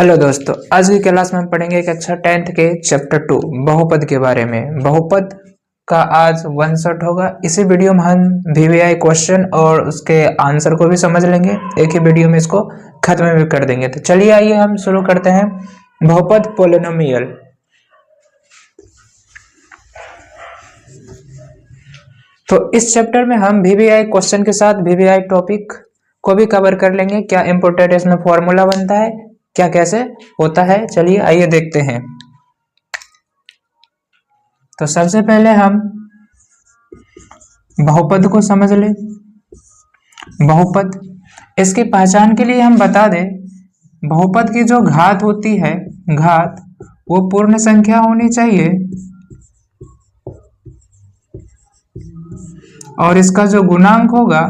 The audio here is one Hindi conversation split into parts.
हेलो दोस्तों, आज की क्लास में हम पढ़ेंगे कक्षा 10th के चैप्टर 2 बहुपद के बारे में। बहुपद का आज वन शॉट होगा। इसी वीडियो में हम वीवीआई क्वेश्चन और उसके आंसर को भी समझ लेंगे। एक ही वीडियो में इसको खत्म भी कर देंगे। तो चलिए आइए हम शुरू करते हैं। बहुपद पोलिनोमियल। तो इस चैप्टर में हम वीवीआई क्वेश्चन के साथ वीवीआई टॉपिक को भी कवर कर लेंगे। क्या इंपोर्टेंट इसमें फॉर्मूला बनता है, क्या कैसे होता है, चलिए आइए देखते हैं। तो सबसे पहले हम बहुपद को समझ लें। बहुपद, इसकी पहचान के लिए हम बता दें, बहुपद की जो घात होती है, घात वो पूर्ण संख्या होनी चाहिए और इसका जो गुणांक होगा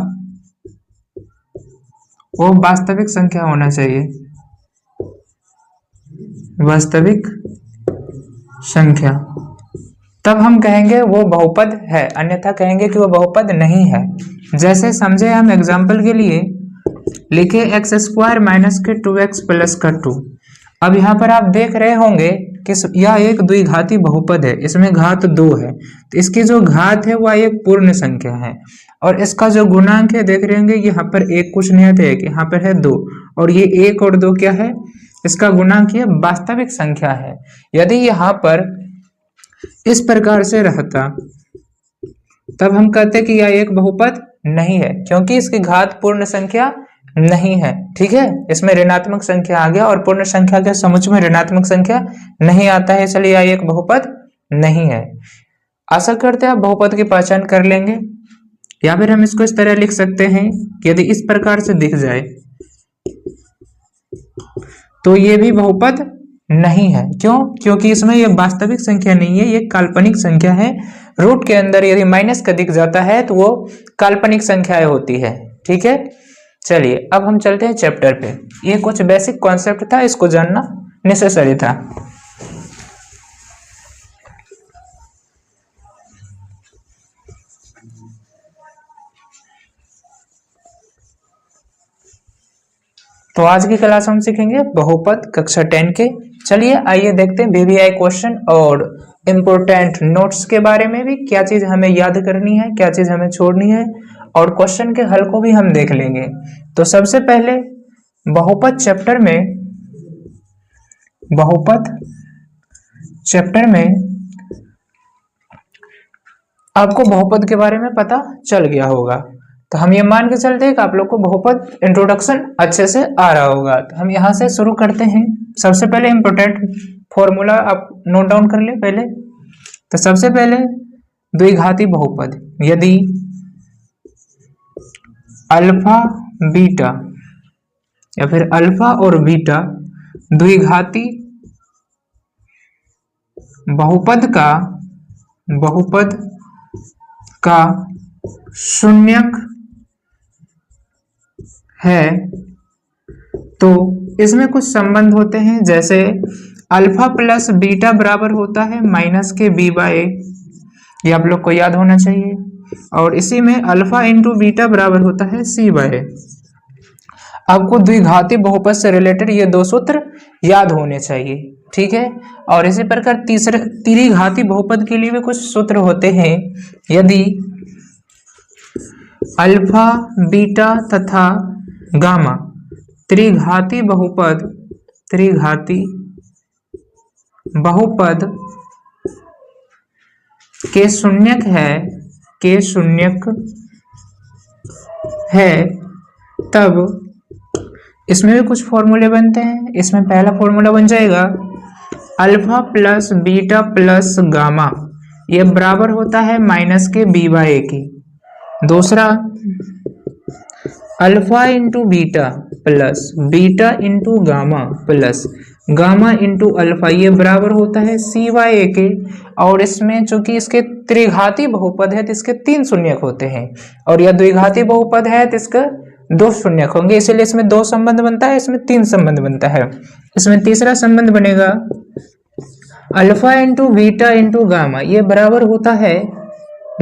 वो वास्तविक संख्या होना चाहिए, वास्तविक संख्या। तब हम कहेंगे वो बहुपद है, अन्यथा कहेंगे कि वो बहुपद नहीं है। जैसे समझे, हम एग्जाम्पल के लिए लिखे x स्क्वायर माइनस के 2x प्लस का 2। अब यहाँ पर आप देख रहे होंगे कि यह एक द्विघाती बहुपद है, इसमें घात 2 है। तो इसकी जो घात है वह एक पूर्ण संख्या है और इसका जो गुणांक है देख रहे होंगे, यहाँ पर एक कुछ नहीं है, एक यहाँ पर है 2 और ये 1 और 2 क्या है, इसका गुणांक ये वास्तविक संख्या है। यदि यहाँ पर इस प्रकार से रहता तब हम कहते कि यह एक बहुपद नहीं है, क्योंकि इसकी घात पूर्ण संख्या नहीं है। ठीक है, इसमें ऋणात्मक संख्या आ गया और पूर्ण संख्या के समुच्च में ऋणात्मक संख्या नहीं आता है, इसलिए यह एक बहुपद नहीं है। आशा करते हैं आप बहुपद की पहचान कर लेंगे। या फिर हम इसको इस तरह लिख सकते हैं कि यदि इस प्रकार से दिख जाए तो ये भी बहुपद नहीं है। क्यों? क्योंकि इसमें ये वास्तविक संख्या नहीं है, ये काल्पनिक संख्या है। रूट के अंदर यदि माइनस का दिख जाता है तो वो काल्पनिक संख्याएं होती है। ठीक है, चलिए अब हम चलते हैं चैप्टर पे। ये कुछ बेसिक कॉन्सेप्ट था, इसको जानना नेसेसरी था। तो आज की क्लास हम सीखेंगे बहुपद कक्षा 10 के। चलिए आइए देखते हैं वीवीआई क्वेश्चन और इम्पोर्टेंट नोट्स के बारे में भी, क्या चीज हमें याद करनी है, क्या चीज हमें छोड़नी है, और क्वेश्चन के हल को भी हम देख लेंगे। तो सबसे पहले बहुपद चैप्टर में आपको बहुपद के बारे में पता चल गया होगा। तो हम ये मान के चलते हैं कि आप लोग को बहुपद इंट्रोडक्शन अच्छे से आ रहा होगा। तो हम यहाँ से शुरू करते हैं। सबसे पहले इंपोर्टेंट फॉर्मूला आप नोट डाउन कर ले पहले। तो सबसे पहले द्विघाती बहुपद, यदि अल्फा बीटा या फिर अल्फा और बीटा द्विघाती बहुपद का शून्यक है तो इसमें कुछ संबंध होते हैं। जैसे अल्फा प्लस बीटा बराबर होता है माइनस के बी बाय ए, ये आप लोग को याद होना चाहिए। और इसी में अल्फा इंटू बीटा बराबर होता है सी बाय ए। आपको द्विघाती बहुपद से रिलेटेड ये दो सूत्र याद होने चाहिए। ठीक है, और इसी प्रकार त्रिघाती बहुपद के लिए भी कुछ सूत्र होते हैं। यदि अल्फा बीटा तथा गामा त्रिघाती बहुपद के शून्यक है तब इसमें भी कुछ फॉर्मूले बनते हैं। इसमें पहला फॉर्मूला बन जाएगा alpha plus beta plus gamma, ये बराबर होता है माइनस के बी बाय ए की। दूसरा alpha into beta plus beta into gamma plus gamma into alpha, ये बराबर होता है सी बाय ए के। और इसमें चूंकि इसके त्रिघाती बहुपद है तो इसके 3 शून्यक होते हैं और यह द्विघाती बहुपद है तो इसका 2 शून्यक होंगे, इसलिए इसमें 2 संबंध बनता है, इसमें 3 संबंध बनता है। इसमें तीसरा संबंध बनेगा alpha into beta into gamma, ये बराबर होता है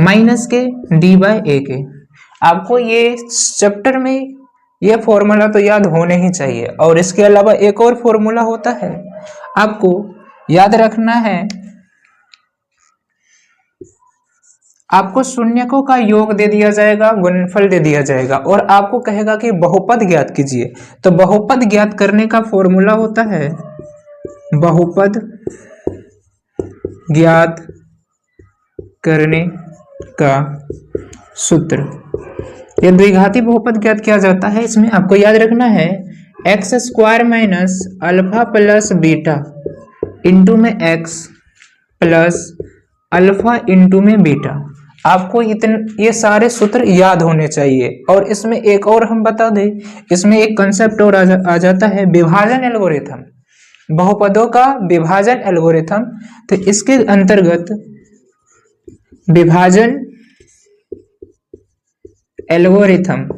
माइनस के डी बाय ए के। आपको ये चैप्टर में ये फॉर्मूला तो याद होने ही चाहिए। और इसके अलावा एक और फॉर्मूला होता है, आपको याद रखना है, आपको शून्यकों का योग दे दिया जाएगा, गुणनफल दे दिया जाएगा और आपको कहेगा कि बहुपद ज्ञात कीजिए। तो बहुपद ज्ञात करने का फॉर्मूला होता है बहुपद ज्ञात करने का सूत्र। यह द्विघाती बहुपद ज्ञात किया जाता है, इसमें आपको याद रखना है x square minus alpha plus beta into में एक्स प्लस अल्फा इंटू में बीटा। आपको ये सारे सूत्र याद होने चाहिए। और इसमें एक और हम बता दें, इसमें एक कंसेप्ट और आ जाता है विभाजन एल्गोरिथम, बहुपदों का विभाजन एल्गोरिथम। तो इसके अंतर्गत विभाजन एल्गोरिथम,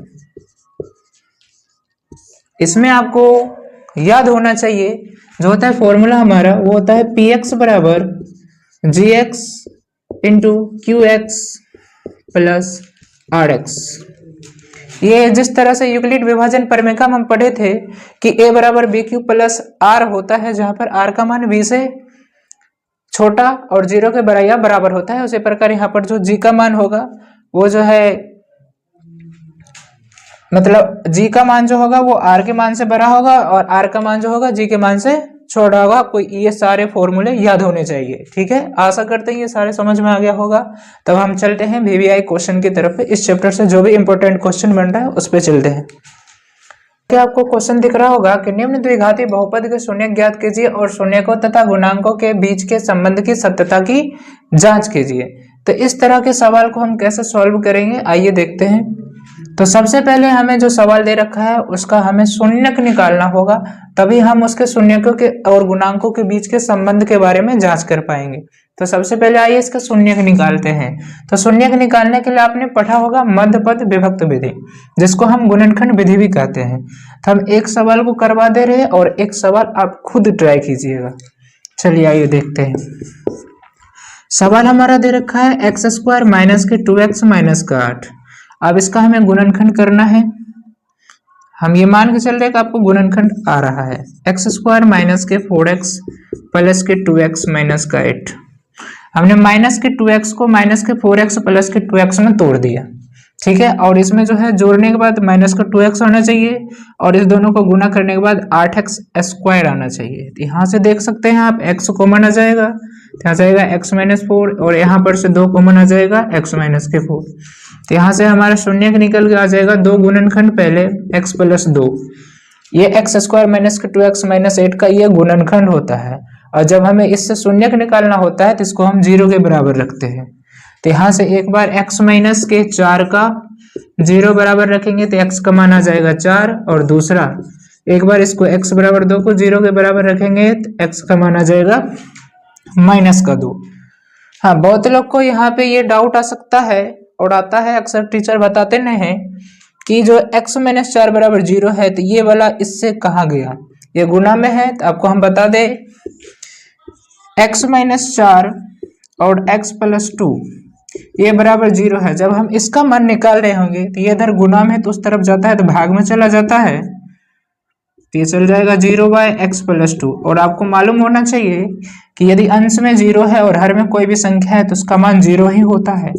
इसमें आपको याद होना चाहिए जो होता है फॉर्मूला हमारा, वो होता है पी एक्स बराबर G x into Q x plus R x. ये जिस तरह से यूक्लिड विभाजन प्रमेय हम पढ़े थे कि a बराबर बी क्यू प्लस आर होता है, जहां पर r का मान b से छोटा और 0 के बराबर होता है, उसी प्रकार यहाँ पर जो g का मान होगा वो जो है, मतलब g का मान जो होगा वो r के मान से बड़ा होगा और r का मान जो होगा g के मान से छोटा होगा। आपको ये सारे फॉर्मूले याद होने चाहिए, ठीक है। आशा करते हैं ये सारे समझ में आ गया होगा। तब हम चलते हैं वीवीआई क्वेश्चन की तरफ। इस चैप्टर से जो भी इंपॉर्टेंट क्वेश्चन बन रहा है उस पर चलते हैं। क्या आपको क्वेश्चन दिख रहा होगा कि निम्न द्विघाती बहुपद के शून्य ज्ञात कीजिए और शून्यकों तथा गुणांकों के बीच के संबंध की सत्यता की जांच कीजिए। तो इस तरह के सवाल को हम कैसे सॉल्व करेंगे, आइए देखते हैं। तो सबसे पहले हमें जो सवाल दे रखा है उसका हमें शून्यक निकालना होगा, तभी हम उसके शून्यकों के और गुणांकों के बीच के संबंध के बारे में जांच कर पाएंगे। तो सबसे पहले आइए इसका शून्यक निकालते हैं। तो शून्यक निकालने के लिए आपने पढ़ा होगा मध्यपद विभक्त विधि, जिसको हम गुणनखंड विधि भी कहते हैं। तो हम एक सवाल को करवा दे रहे हैं और एक सवाल आप खुद ट्राई कीजिएगा। चलिए आइए देखते हैं। सवाल हमारा दे रखा है एक्स स्क्वायर माइनस के 2x माइनस का 8। अब इसका हमें गुणनखंड करना है। हम ये मान के चल रहे हैं कि आपको गुणनखंड आ रहा है एक्स स्क्वायर माइनस के 4x प्लस के 2x माइनस का 8। हमने माइनस के 2x को माइनस के 4x प्लस के 2x में तोड़ दिया, ठीक है। और इसमें जो है जोड़ने के बाद माइनस का 2x होना चाहिए और इस दोनों को गुना करने के बाद 8x स्क्वायर आना चाहिए। तो यहाँ से देख सकते हैं आप x कॉमन आ जाएगा, यहाँ जाएगा x माइनस 4 और यहाँ पर से 2 कॉमन आ जाएगा x माइनस के 4। तो यहाँ से हमारा शून्यक निकल के आ जाएगा 2 गुणनखंड पहले x प्लस 2, ये एक्स स्क्वायर माइनस के 2x माइनस 8 का ये गुणनखंड होता है। और जब हमें इससे शून्यक निकालना होता है तो इसको हम 0 के बराबर रखते हैं। तो यहाँ से एक बार x माइनस के 4 का 0 बराबर रखेंगे तो x का मान आ जाएगा 4, और दूसरा एक बार इसको x बराबर 2 को 0 के बराबर रखेंगे तो x का मान आ जाएगा माइनस का 2। हाँ, बहुत लोग को यहाँ पे ये डाउट आ सकता है और आता है, अक्सर टीचर बताते नहीं हैं कि जो x माइनस 4 बराबर 0 है तो ये वाला इससे कहाँ गया, ये गुना में है। तो आपको हम बता दें x माइनस 4 और x प्लस 2 ये बराबर 0 है। जब हम इसका मान निकाल रहे होंगे तो ये इधर गुना में तो उस तरफ जाता है तो भाग में चला जाता है, तो ये चल जाएगा 0 बाय एक्स प्लस 2। और आपको मालूम होना चाहिए कि यदि अंश में 0 है और हर में कोई भी संख्या है तो उसका मान 0 ही होता है।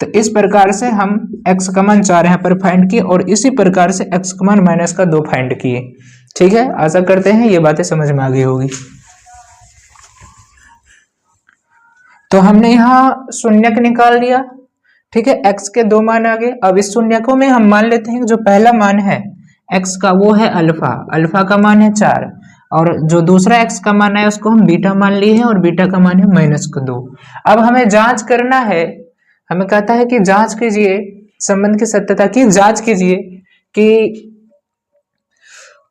तो इस प्रकार से हम x का मान 4 यहाँ पर फाइंड किए और इसी प्रकार से x का मान माइनस का 2 फाइंड किए, ठीक है। आशा करते हैं ये बातें समझ में आ गई होगी। तो हमने यहाँ शून्यक निकाल लिया, ठीक है। x के 2 मान आ गए। अब इस शून्यकों में हम मान लेते हैं कि जो पहला मान है x का वो है अल्फा, अल्फा का मान है 4, और जो दूसरा x का मान है उसको हम बीटा मान लिए हैं और बीटा का मान है माइनस का 2। अब हमें जांच करना है, हमें कहता है कि जांच कीजिए, संबंध की सत्यता की जांच कीजिए कि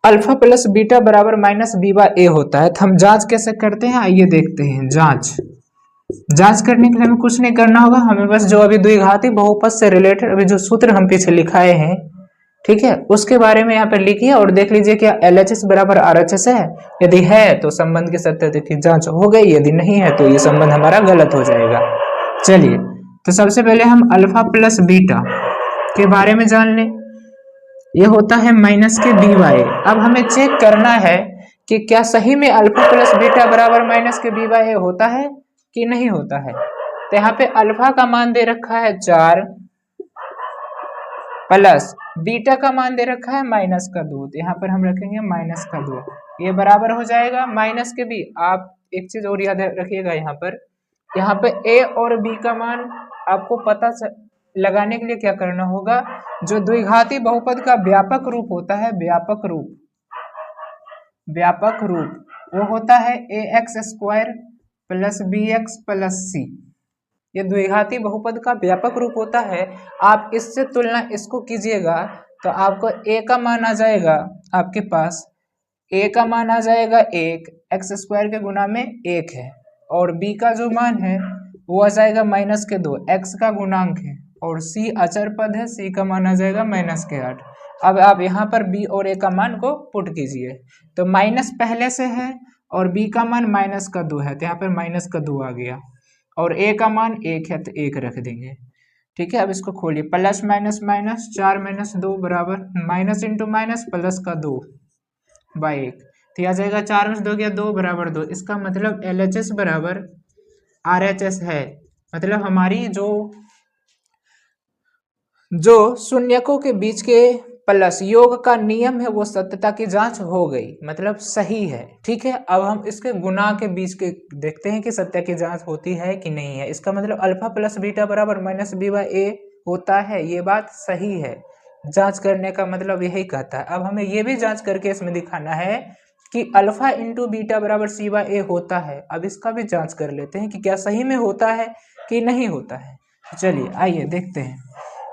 अल्फा प्लस बीटा बराबर माइनस बी बाय ए होता है। तो हम जांच कैसे करते हैं आइए देखते हैं। जांच करने के लिए हमें कुछ नहीं करना होगा, हमें बस जो अभी द्विघाती बहुपद से रिलेटेड अभी जो सूत्र हम पीछे लिखाए हैं, ठीक है, उसके बारे में यहाँ पर लिखिए और देख लीजिए क्या LHS बराबर RHS है। यदि है तो संबंध की सत्यता की जांच हो गई, यदि नहीं है तो ये संबंध हमारा गलत हो जाएगा। चलिए, तो सबसे पहले हम अल्फा प्लस बीटा के बारे में जान लें। ये होता है माइनस के बी बाई। अब हमें चेक करना है कि क्या सही में अल्फा प्लस बीटा बराबर माइनस के बी बाई होता है कि नहीं होता है। तो यहाँ पे अल्फा का मान दे रखा है 4 प्लस बीटा का मान दे रखा है माइनस का 2। तो यहाँ पर हम रखेंगे माइनस का 2, ये बराबर हो जाएगा माइनस के बी। आप एक चीज और याद रखिएगा, यहाँ पे ए और बी का मान आपको पता लगाने के लिए क्या करना होगा, जो द्विघाती बहुपद का व्यापक रूप होता है, व्यापक रूप वो होता है a x square plus b x plus c. ये द्विघाती बहुपद का व्यापक रूप होता है। आप इससे तुलना इसको कीजिएगा तो आपको ए का मान आ जाएगा, आपके पास ए का मान आ जाएगा 1, एक्स स्क्वायर के गुना में 1 है, और बी का जो मान है वो आ जाएगा माइनस के 2, एक्स का गुणांक है, और सी अचर पद है, सी का मान आ जाएगा माइनस के 8। अब आप यहाँ पर बी और ए का मान को पुट कीजिए, तो माइनस पहले से है और बी का मान माइनस का 2 है, तो यहाँ पर माइनस का 2 आ गया, और ए का मान 1 है तो 1 रख देंगे। ठीक है, अब इसको खोलिए, प्लस माइनस माइनस 4 माइनस 2 बराबर माइनस इंटू माइनस प्लस का 2 बाई 1, तो आ जाएगा 4 में 2 गया 2 बराबर 2। इसका मतलब LHS बराबर RHS है। मतलब हमारी जो शून्यकों के बीच के प्लस योग का नियम है वो सत्यता की जांच हो गई, मतलब सही है। ठीक है, अब हम इसके गुना के बीच के देखते हैं कि सत्य की जांच होती है कि नहीं है। इसका मतलब अल्फा प्लस बीटा बराबर माइनस बी बाई ए होता है, ये बात सही है। जांच करने का मतलब यही कहता है। अब हमें ये भी जांच करके इसमें दिखाना है कि अल्फा इंटू बीटा बराबर सी बाई ए होता है। अब इसका भी जांच कर लेते हैं कि क्या सही में होता है कि नहीं होता है। चलिए आइए देखते हैं।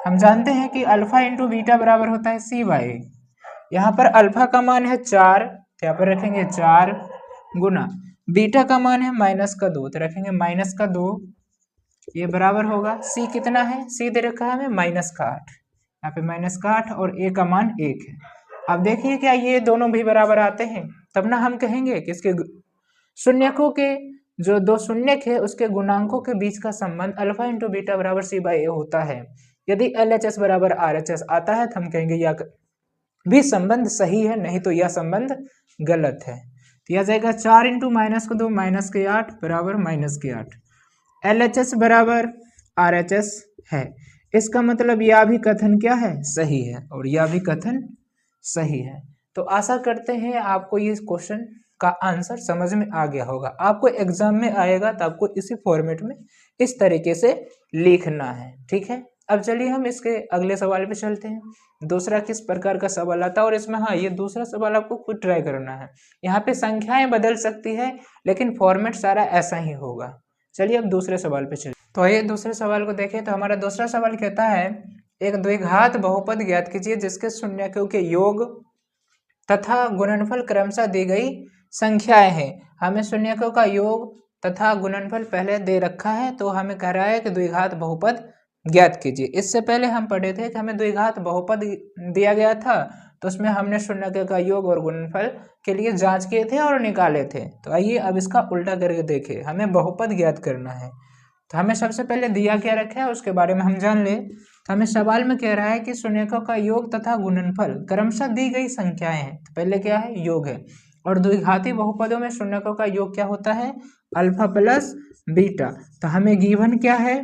हम जानते हैं कि अल्फा इंटू बीटा बराबर होता है सी बाई ए। यहाँ पर अल्फा का मान है 4, तो यहाँ पर रखेंगे 4 गुना बीटा का मान है माइनस का 2, तो रखेंगे माइनस का 2, ये बराबर होगा सी कितना है, सी दे रखा है हमें माइनस का 8, यहाँ पे माइनस का 8 और ए का मान 1 है। अब देखिए क्या ये दोनों भी बराबर आते हैं, तब ना हम कहेंगे कि इसके शून्यकों के जो दो शून्यक है उसके गुणांकों के बीच का संबंध अल्फा इंटू बीटा बराबर सी बाई ए होता है। यदि LHS बराबर RHS आता है तो हम कहेंगे यह भी संबंध सही है, नहीं तो यह संबंध गलत है। तो यह जाएगा 4 इंटू माइनस का 2 माइनस के 8 बराबर माइनस के 8। LHS बराबर RHS है, इसका मतलब यह भी कथन क्या है, सही है, और यह भी कथन सही है। तो आशा करते हैं आपको ये क्वेश्चन का आंसर समझ में आ गया होगा। आपको एग्जाम में आएगा तो आपको इसी फॉर्मेट में इस तरीके से लिखना है। ठीक है, अब चलिए हम इसके अगले सवाल पे चलते हैं। दूसरा किस प्रकार का सवाल आता है, और इसमें हाँ ये दूसरा सवाल आपको खुद ट्राई करना है। यहाँ पे संख्याएं बदल सकती है लेकिन फॉर्मेट सारा ऐसा ही होगा। चलिए अब दूसरे सवाल पे चलिए। तो आइए दूसरे सवाल को देखें। तो हमारा दूसरा सवाल कहता है एक द्विघात बहुपद ज्ञात कीजिए जिसके शून्यकों के योग तथा गुणनफल क्रमशः दी गई संख्याएं हैं। हमें शून्यकों का योग तथा गुणनफल पहले दे रखा है, तो हमें कह रहा है कि द्विघात बहुपद ज्ञात कीजिए। इससे पहले हम पढ़े थे कि हमें द्विघात बहुपद दिया गया था, तो उसमें हमने शून्यकों का योग और गुणनफल के लिए जांच किए थे और निकाले थे। तो आइए अब इसका उल्टा करके देखें। हमें बहुपद ज्ञात करना है, तो हमें सबसे पहले दिया क्या रखा है उसके बारे में हम जान ले। तो हमें सवाल में कह रहा है कि शून्यकों का योग तथा गुणनफल क्रमशः दी गई संख्याएं हैं। तो पहले क्या है, योग है, और द्विघाती बहुपदों में शून्यकों का योग क्या होता है, अल्फा प्लस बीटा। तो हमें गिवन क्या है,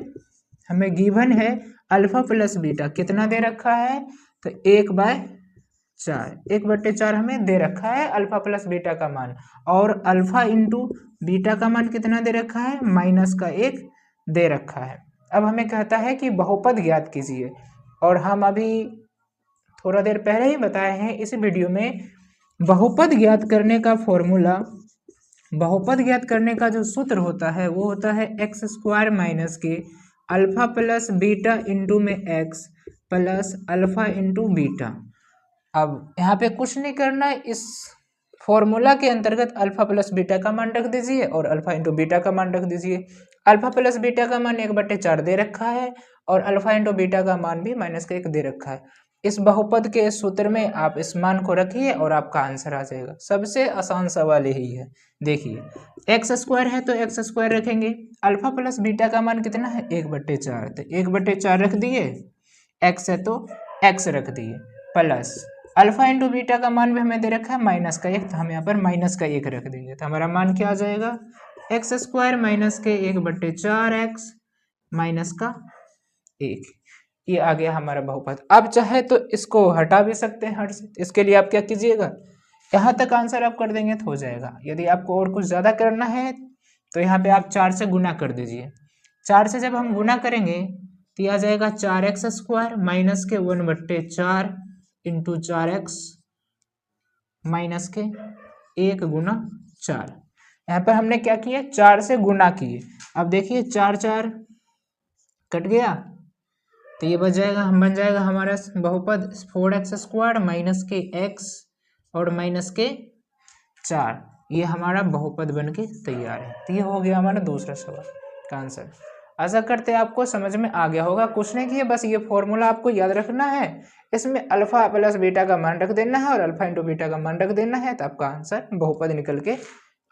हमें गिवन है अल्फा प्लस बीटा, कितना दे रखा है, तो 1/4, 1/4 हमें दे रखा है अल्फा प्लस बीटा का मान, और अल्फा इंटू बीटा का मान कितना दे रखा है, माइनस का 1 दे रखा है। अब हमें कहता है कि बहुपद ज्ञात कीजिए, और हम अभी थोड़ा देर पहले ही बताए हैं इस वीडियो में बहुपद ज्ञात करने का फॉर्मूला, बहुपद ज्ञात करने का जो सूत्र होता है वो होता है एक्स स्क्वायर माइनस के अल्फा प्लस बीटा इंटू में x plus alpha into beta. अब यहाँ पे कुछ नहीं करना है, इस फॉर्मूला के अंतर्गत अल्फा प्लस बीटा का मान रख दीजिए और अल्फा इंटू बीटा का मान रख दीजिए। अल्फा प्लस बीटा का मान 1/4 दे रखा है, और अल्फा इंटू बीटा का मान भी -1 दे रखा है। इस बहुपद के सूत्र में आप इस मान को रखिए और आपका आंसर आ जाएगा। सबसे आसान सवाल यही है। देखिए एक्स स्क्वायर है तो एक्स स्क्वायर रखेंगे, अल्फा प्लस बीटा का मान कितना है 1/4, तो 1/4 रख दिए, एक्स है तो एक्स रख दिए, प्लस अल्फा इंटू बीटा का मान भी हमें दे रखा है -1, तो हम यहाँ पर -1 रख देंगे, तो हमारा मान क्या आ जाएगा x² -1/4x -1। ये आ गया हमारा बहुपद। अब चाहे तो इसको हटा भी सकते हैं हट से, इसके लिए आप क्या कीजिएगा, यहाँ तक आंसर आप कर देंगे तो हो जाएगा। यदि आपको और कुछ ज़्यादा करना है तो यहाँ पे आप 4 से गुना कर दीजिए। 4 से जब हम गुना करेंगे तो यह आ जाएगा 4x² -1/4 इंटू 4x -1 गुना 4। यहाँ पर हमने क्या किया, 4 से गुना किए। अब देखिए 4 4 कट गया, तो ये बन जाएगा हमारा बहुपद 4x² -x और -4। ये हमारा बहुपद बन के तैयार है। तो ये हो गया हमारा दूसरा सवाल का आंसर। आशा करते हैं आपको समझ में आ गया होगा। कुछ नहीं किया, बस ये फॉर्मूला आपको याद रखना है। इसमें अल्फा प्लस बीटा का मान रख देना है और अल्फा इंटू बीटा का मान रख देना है, तो आपका आंसर बहुपद निकल के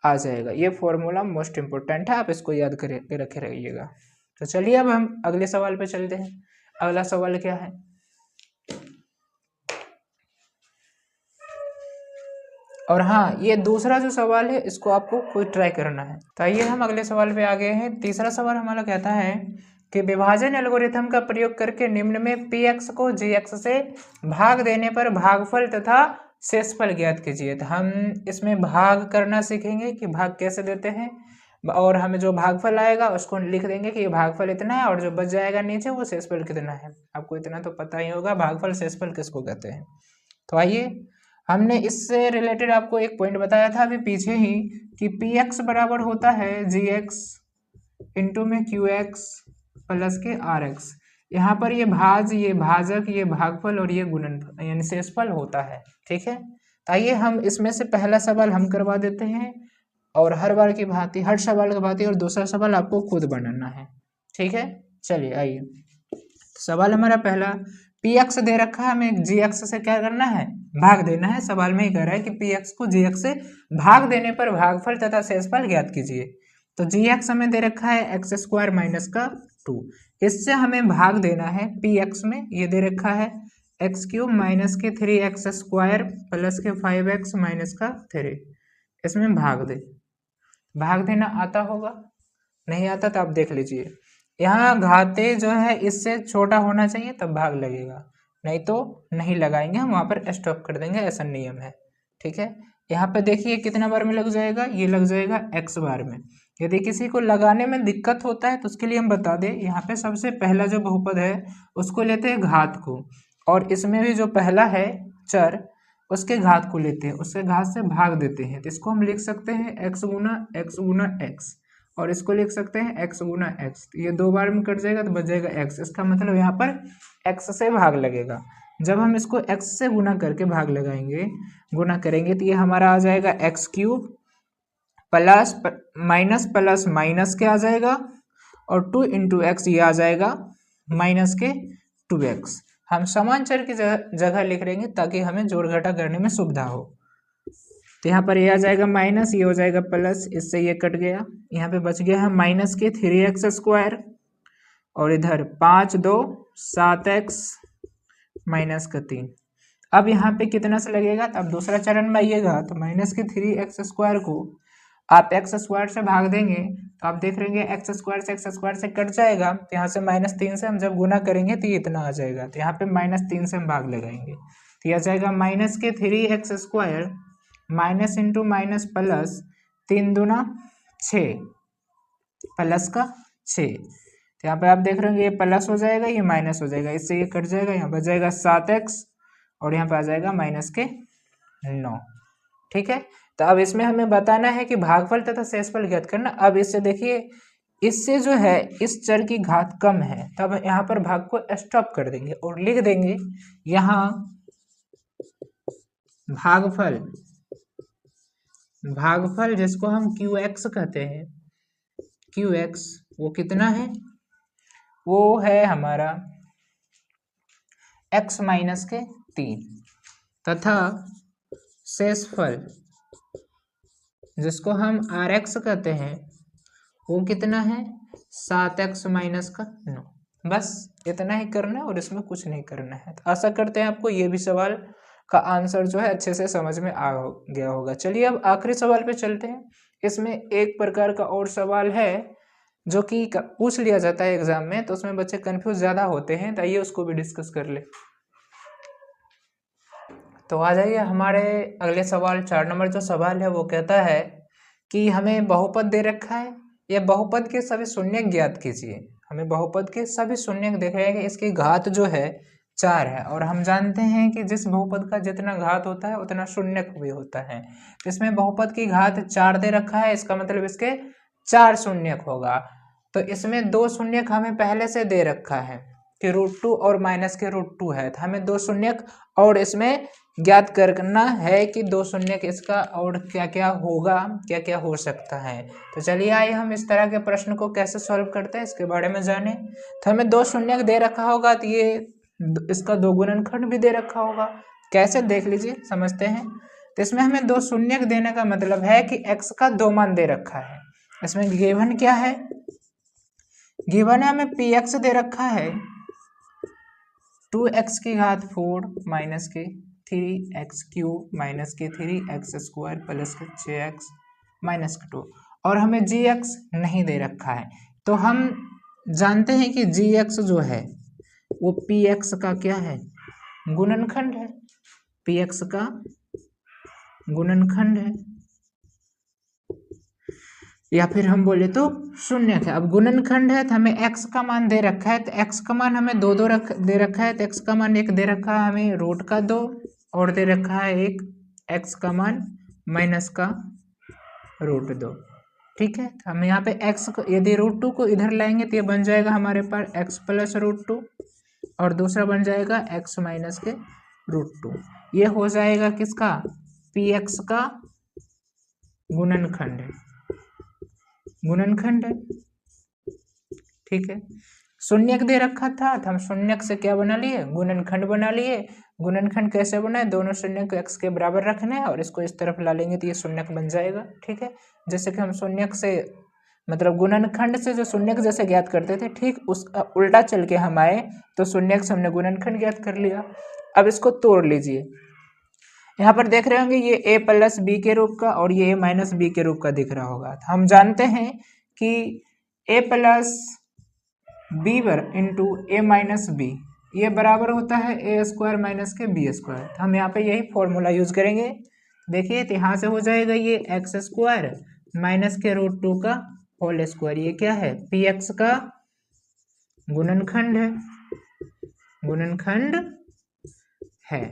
आ जाएगा। ये फॉर्मूला मोस्ट इंपोर्टेंट है, आप इसको याद करके रखे रहिएगा। तो चलिए अब हम अगले सवाल पे चलते हैं। अगला सवाल क्या है, और हाँ ये दूसरा जो सवाल है इसको आपको खुद ट्राई करना है। तो आइए हम अगले सवाल पे आ गए हैं। तीसरा सवाल हमारा कहता है कि विभाजन एल्गोरिथम का प्रयोग करके निम्न में px को gx से भाग देने पर भागफल तथा शेषफल ज्ञात कीजिए। तो हम इसमें भाग करना सीखेंगे कि भाग कैसे देते हैं, और हमें जो भागफल आएगा उसको लिख देंगे कि ये भागफल इतना है, और जो बच जाएगा नीचे वो शेषफल कितना है। आपको इतना तो पता ही होगा भागफल शेषफल किसको कहते हैं। तो आइए, हमने इससे रिलेटेड आपको एक पॉइंट बताया था अभी पीछे ही कि px बराबर होता है gx इंटू में qx प्लस के rx। यहाँ पर ये भाज, ये भाजक, ये भागफल और ये गुणनफल यानी शेषफल होता है। ठीक है, आइए हम इसमें से पहला सवाल हम करवा देते हैं, और हर बार की भांति, हर सवाल की भांति, और दूसरा सवाल आपको खुद बनाना है। ठीक है, चलिए आइए। सवाल हमारा पहला, px दे रखा है, हमें gx से क्या करना है, भाग देना है। सवाल में ही कह रहा है कि px को gx से भाग देने पर भागफल तथा शेषफल ज्ञात कीजिए। तो gx हमें दे रखा है x² - 2, इससे हमें भाग देना है px में, ये दे रखा है x³ - 3x² प्लस के 5x - 3। इसमें भाग दे, भाग देना आता होगा, नहीं आता तो आप देख लीजिए। यहाँ घाते जो है इससे छोटा होना चाहिए तब भाग लगेगा, नहीं तो नहीं लगाएंगे, हम वहाँ पर स्टॉप कर देंगे, ऐसा नियम है। ठीक है, यहाँ पे देखिए कितना बार में लग जाएगा, ये लग जाएगा x बार में। यदि किसी को लगाने में दिक्कत होता है तो उसके लिए हम बता दें, यहाँ पे सबसे पहला जो बहुपद है उसको लेते हैं घात को, और इसमें भी जो पहला है चर उसके घात को लेते हैं, उसके घात से भाग देते हैं। तो इसको हम लिख सकते हैं x गुना x, और इसको लिख सकते हैं x गुना x। ये 2 बार में कट जाएगा तो बच जाएगा x। इसका मतलब यहाँ पर x से भाग लगेगा। जब हम इसको x से गुना करके भाग लगाएंगे, गुना करेंगे, तो ये हमारा आ जाएगा x³ प्लस प्लस माइनस के आ जाएगा, और 2 इंटू एक्स ये आ जाएगा -2x। हम समान चर की जगह लिख लेंगे ताकि हमें जोड़ घटा करने में सुविधा हो। तो यहाँ पर ये आ जाएगा माइनस, ये हो जाएगा प्लस, इससे ये कट गया, यहाँ पे बच गया है -3x², और इधर 5 2 7x - 3। अब यहाँ पे कितना से लगेगा, तो अब दूसरा चरण में आइएगा, तो -3x² को आप x² से भाग देंगे तो आप देख लेंगे x² से कट जाएगा, तो यहाँ से -3 से हम जब गुना करेंगे तो ये इतना आ जाएगा। तो यहाँ पे -3 से हम भाग लगाएंगे, तो ये आ जाएगा -3x² minus into minus plus 3 दूना 6 प्लस का 6। तो यहाँ पे आप देख रहे होंगे ये प्लस हो जाएगा, ये माइनस हो जाएगा, इससे ये कट जाएगा, यहाँ पर जाएगा 7x, और यहाँ पे आ जाएगा -9। ठीक है, तो अब इसमें हमें बताना है कि भागफल तथा शेषफल ज्ञात करना। अब इससे देखिए, इससे जो है इस चर की घात कम है, तब यहाँ पर भाग को स्टॉप कर देंगे और लिख देंगे यहाँ भागफल जिसको हम qx कहते हैं, qx वो कितना है, वो है हमारा x - 3, तथा शेषफल जिसको हम rx कहते हैं वो कितना है 7x - 9। बस इतना ही करना है और इसमें कुछ नहीं करना है। तो आशा करते हैं आपको ये भी सवाल का आंसर जो है अच्छे से समझ में आ गया होगा। चलिए अब आखिरी सवाल पे चलते हैं। इसमें एक प्रकार का और सवाल है जो कि पूछ लिया जाता है एग्जाम में, तो उसमें बच्चे कंफ्यूज ज़्यादा होते हैं, तो आइए उसको भी डिस्कस कर ले। तो आ जाइए हमारे अगले सवाल 4 नंबर जो सवाल है वो कहता है कि हमें बहुपद दे रखा है, या बहुपद के सभी शून्यक ज्ञात कीजिए। हमें बहुपद के सभी शून्यक देख रहे हैं कि इसकी घात जो है 4 है, और हम जानते हैं कि जिस बहुपद का जितना घात होता है उतना शून्यक भी होता है। तो इसमें बहुपद की घात 4 दे रखा है, इसका मतलब इसके 4 शून्यक होगा। तो इसमें 2 शून्यक हमें पहले से दे रखा है कि √2 और माइनस के √2 है, तो हमें 2 शून्यक और इसमें ज्ञात करना है कि 2 शून्यक इसका और क्या क्या होगा, क्या क्या हो सकता है। तो चलिए आइए हम इस तरह के प्रश्न को कैसे सॉल्व करते हैं इसके बारे में जाने। तो हमें 2 शून्यक दे रखा होगा, तो ये इसका 2 गुणनखंड भी दे रखा होगा। कैसे देख लीजिए, समझते हैं। तो इसमें हमें 2 शून्यक देने का मतलब है कि x का 2 मान दे रखा है। इसमें गिवन क्या है, गिवन है हमें px दे रखा है 2x की घात 4 माइनस के 3x³ माइनस के 3x² प्लस के 6x माइनस के 2, और हमें gx नहीं दे रखा है। तो हम जानते हैं कि gx जो है वो px का क्या है, गुणनखंड है। px का गुणनखंड है, या फिर हम बोले तो शून्यक है। अब गुणनखंड है तो हमें x का मान दे रखा है, तो x का मान हमें दो दे रखा है, तो x का मान 1 दे रखा है हमें √2, और दे रखा है एक x का मान माइनस का √2। ठीक है, तो हम यहाँ पे x को यदि √2 को इधर लाएंगे तो ये बन जाएगा हमारे पास x प्लस √2, और दूसरा बन जाएगा x माइनस के √2। ये हो जाएगा किसका, px का गुणनखंड है, गुणनखंड है। ठीक है, शून्यक दे रखा था तो हम शून्यक से क्या बना लिए, गुणनखंड बना लिए। गुणनखंड कैसे बना है, दोनों शून्यक को x के बराबर रखना है और इसको इस तरफ ला लेंगे तो ये शून्यक बन जाएगा। ठीक है, जैसे कि हम शून्यक से मतलब गुणनखंड से जो शून्यक जैसे ज्ञात करते थे, ठीक उसका उल्टा चल के हम आए तो शून्यक से हमने गुणनखंड ज्ञात कर लिया। अब इसको तोड़ लीजिए, यहाँ पर देख रहे होंगे ये a प्लस बी के रूप का और ये a माइनस बी के रूप का दिख रहा होगा। हम जानते हैं कि a plus B into A minus B ये बराबर होता है a² माइनस के b²। तो हम यहाँ पे यही फॉर्मूला यूज करेंगे। देखिए तो यहाँ से हो जाएगा ये x² माइनस के √2 का होल स्क्वायर, ये क्या है, px का गुणनखंड है, गुणनखंड है।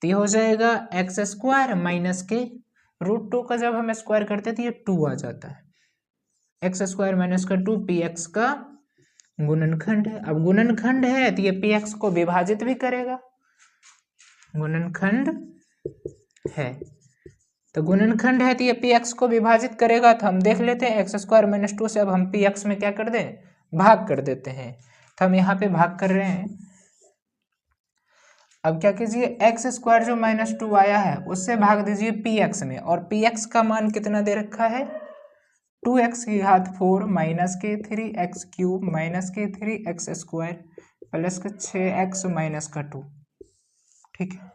तो ये हो जाएगा x² माइनस के √2 का जब हम स्क्वायर करते तो ये 2 आ जाता है, x² माइनस का 2 px का गुणनखंड है। अब गुणनखंड है तो ये px को विभाजित भी करेगा, गुणनखंड है तो गुणनखंड है तो ये px को विभाजित करेगा। तो हम देख लेते हैं x² माइनस 2 से अब हम px में क्या कर दें, भाग कर देते हैं। तो हम यहाँ पे भाग कर रहे हैं। अब क्या कीजिए, x² जो -2 आया है उससे भाग दीजिए px में, और px का मान कितना दे रखा है, 2x की घात 4 माइनस के 3x³ माइनस के 3x² प्लस के 6x माइनस का 2। ठीक है,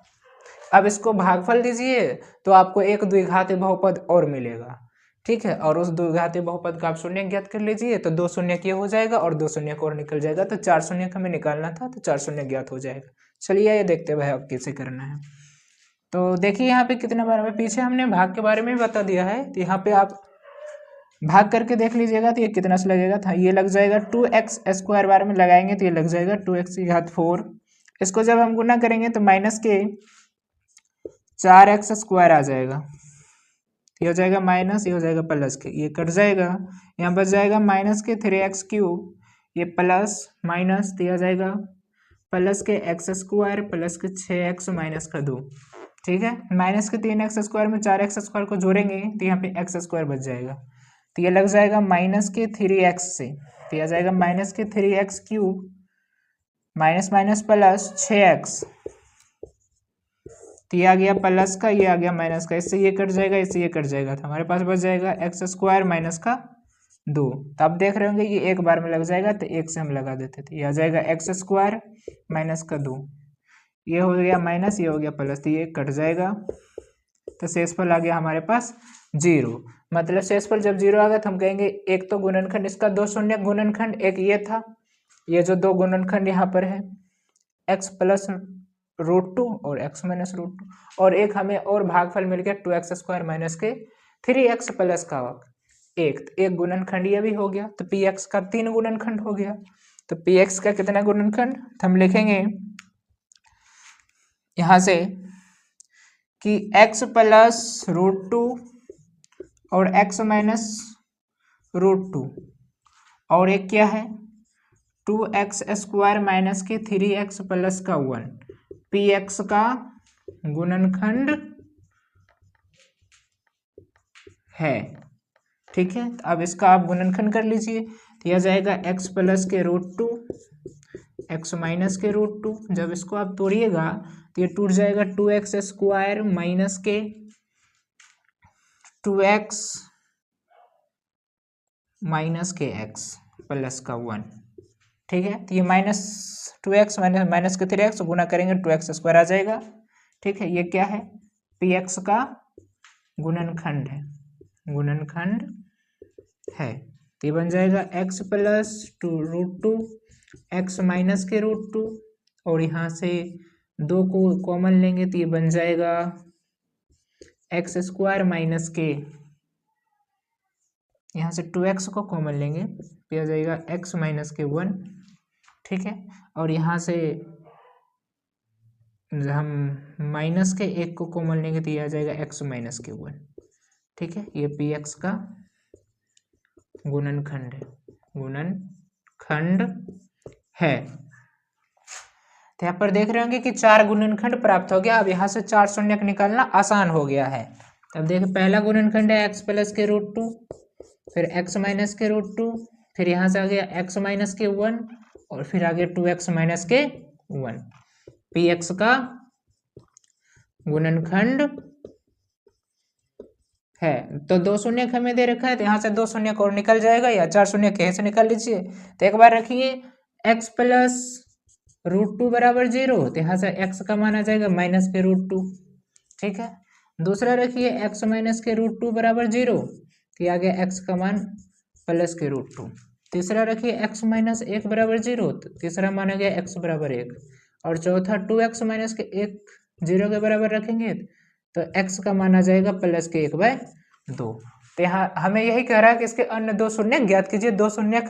अब इसको भागफल दीजिए तो आपको एक द्विघाती बहुपद और मिलेगा। ठीक है, और उस द्विघाती बहुपद का आप शून्यक ज्ञात कर लीजिए, तो 2 शून्यक ये हो जाएगा और 2 शून्यक और निकल जाएगा, तो 4 शून्यक हमें निकालना था, तो 4 शून्यक ज्ञात हो जाएगा। चलिए ये देखते हैं भाई अब कैसे करना है। तो देखिए यहाँ पे कितना बार पीछे हमने भाग के बारे में बता दिया है, तो यहाँ पे आप भाग करके देख लीजिएगा तो ये कितना से लगेगा था, ये लग जाएगा 2x² बार में लगाएंगे तो ये लग जाएगा 2x की घात 4। इसको जब हम गुना करेंगे तो माइनस के 4x² आ जाएगा, ये हो जाएगा माइनस, ये हो जाएगा प्लस के, ये कट जाएगा, यहाँ बच जाएगा माइनस के 3x³ ये प्लस माइनस, तो आ जाएगा प्लस के x² प्लस के 6x माइनस का 2। ठीक है, माइनस के 3x² में 4x² को जोड़ेंगे तो यहाँ पे x² बच जाएगा, तो ये लग जाएगा माइनस के 3x से, तो आ जाएगा माइनस के 3x³ minus minus plus 6x, तो ये आ गया प्लस का, ये आ गया माइनस का, इससे ये कट जाएगा, इससे ये कट जाएगा, तो हमारे पास बच जाएगा x² माइनस का 2। तो आप देख रहे होंगे ये एक बार में लग जाएगा, तो 1 से हम लगा देते थे, ये आ जाएगा एक्स स्क्वायर माइनस का 2, ये हो गया माइनस, ये हो गया प्लस, तो ये कट जाएगा, तो शेषफल आ गया हमारे पास 0। मतलब शेषफल जब 0 आ गया तो हम कहेंगे एक तो गुणनखंड इसका 2 शून्य गुणनखंड एक ये था, ये जो 2 गुणनखंड यहाँ पर है x प्लस √2 और x माइनस √2, और एक हमें और भागफल मिल गया 2x स्क्वायर माइनस के 3x प्लस का एक गुणनखंड ये भी हो गया, तो px का 3 गुणनखंड हो गया। तो px का कितना गुणनखंड, तो हम लिखेंगे यहाँ से कि x प्लस √2 और x माइनस √2, और एक क्या है 2x स्क्वायर माइनस के 3x प्लस का 1, px का गुणनखंड है। ठीक है, तो अब इसका आप गुणनखंड कर लीजिए, तो यह जाएगा x प्लस के √2 x माइनस के √2, जब इसको आप तोड़िएगा तो ये टूट जाएगा 2x स्क्वायर माइनस के 2x माइनस के x प्लस का 1। ठीक है, तो ये माइनस 2x माइनस के 3x गुना करेंगे 2x स्क्वायर आ जाएगा। ठीक है, ये क्या है px का गुणनखंड है, तो ये बन जाएगा x प्लस √2 x माइनस के √2, और यहाँ से 2 को कॉमन लेंगे तो ये बन जाएगा x स्क्वायर माइनस के, यहाँ से 2x को कॉमन लेंगे तो आ जाएगा x माइनस के 1। ठीक है, और यहाँ से हम माइनस के 1 को कॉमन लेंगे तो ये आ जाएगा x माइनस के 1। ठीक है, ये px का गुणनखंड है। तो यहाँ पर देख रहे होंगे कि 4 गुणनखंड प्राप्त हो गया। अब यहाँ से 4 शून्य निकालना आसान हो गया है। अब देखिए पहला गुणनखंड है x प्लस के √2, फिर x माइनस के √2, फिर यहाँ से आ गया x माइनस के 1, और फिर आ गया 2x माइनस के 1। px का गुणनखंड है। तो 2 शून्य हमें दे रखा है, तो यहाँ से 2 शून्य और निकल जाएगा, या 4 शून्य कहीं से निकाल लीजिए। तो एक बार रखिए x प्लस √2 बराबर 0, तो यहाँ से x का मान आ जाएगा माइनस के √2। ठीक है, दूसरा रखिए x माइनस के √2 बराबर 0, तो आ गया x का मान प्लस के √2। तीसरा रखिए x माइनस 1 बराबर 0, तो तीसरा मान आ गया x बराबर 1, और चौथा 2x माइनस के 1 0 के बराबर रखेंगे तो x का मान आ जाएगा प्लस के 1/2। तो यहाँ हमें यही कह रहा है कि इसके अन्य 2 शून्य ज्ञात कीजिए। 2 शून्य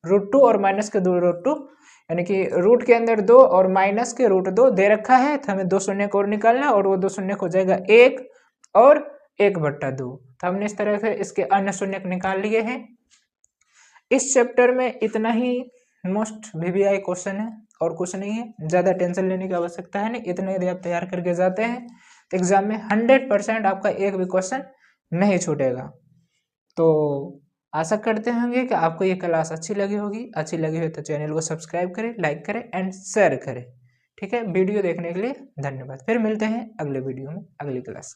√2 और माइनस के 2√2, यानी कि रूट के अंदर 2 और माइनस के √2 दे रखा है, तो हमें 2 शून्य को और निकालना है, और वो 2 शून्य हो जाएगा 1 और 1/2। तो हमने इस तरह से इसके अन्य शून्य निकाल लिए हैं। इस चैप्टर में इतना ही मोस्ट VBI क्वेश्चन है और कुछ नहीं है, ज़्यादा टेंशन लेने की आवश्यकता है नहीं। इतने यदि आप तैयार करके जाते हैं तो एग्जाम में 100% आपका एक भी क्वेश्चन नहीं छूटेगा। तो आशा करते होंगे कि आपको ये क्लास अच्छी लगी होगी। अच्छी लगी हो तो चैनल को सब्सक्राइब करें, लाइक करें एंड शेयर करें। ठीक है, वीडियो देखने के लिए धन्यवाद। फिर मिलते हैं अगले वीडियो में, अगली क्लास।